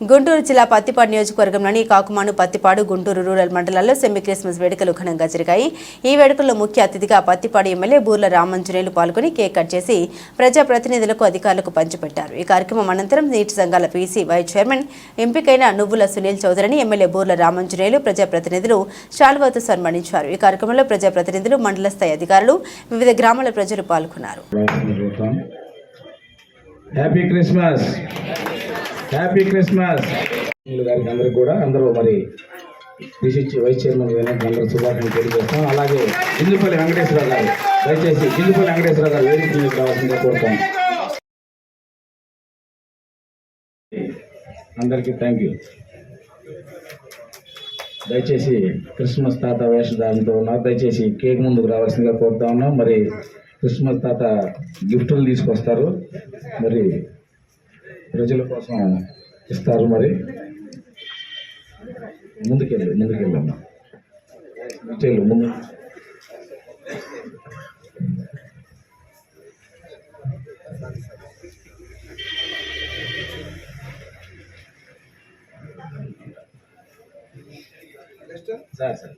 గుంటూరు జిల్లా పత్తిపాడు నియోజకవర్గంలోని కాకుమాను పత్తిపాడు గుంటూరు రూరల్ మండలాల్లో సెమీ క్రిస్మస్ వేడుకలు ఘనంగా జరిగాయి। ఈ వేడుకల్లో ముఖ్య అతిథిగా పత్తిపాడు ఎమ్మెల్యే బూర్ల రామాంజనేయులు పాల్గొని కేక్ కట్ చేసి ప్రజాప్రతినిధులకు అధికారులకు పంచిపెట్టారు। ఈ కార్యక్రమం అనంతరం నీటి సంఘాల పీసీ వైస్ చైర్మన్ ఎంపికైన నువ్వుల సునీల్ చౌదరిని ఎమ్మెల్యే బూర్ల రామాంజనేయులు ప్రజాప్రతినిధులు శాల్వాతో సన్మానించారు। ఈ కార్యక్రమంలో ప్రజాప్రతినిధులు, మండల స్థాయి అధికారులు, వివిధ గ్రామాల ప్రజలు పాల్గొన్నారు। హ్యాపీ క్రిస్మస్, హ్యాపీ క్రిస్మస్ గారికి అందరూ కూడా మరి డిసిసి వైస్ చైర్మన్ అందరూ శుభాకాంక్షలు తెలియజేస్తాం। అలాగే జిందుపల్లి వెంకటేశ్వరరావు గారు, దయచేసి జిందుపల్లి వెంకటేశ్వరరావు గారు వేదిక మీద రావాల్సిందిగా కోరుతాం। అందరికీ థ్యాంక్ యూ। దయచేసి క్రిస్మస్ తాత వేషధారణతో ఉన్నారు, దయచేసి కేక్ ముందుకు రావాల్సిందిగా కోరుతా ఉన్నాం। మరి క్రిస్మస్ తాత గిఫ్టులు తీసుకొస్తారు, మరి ప్రజల కోసం ఇస్తారు। మరి ముందుకెళ్ళమ్మా, ముందు సార్ సరే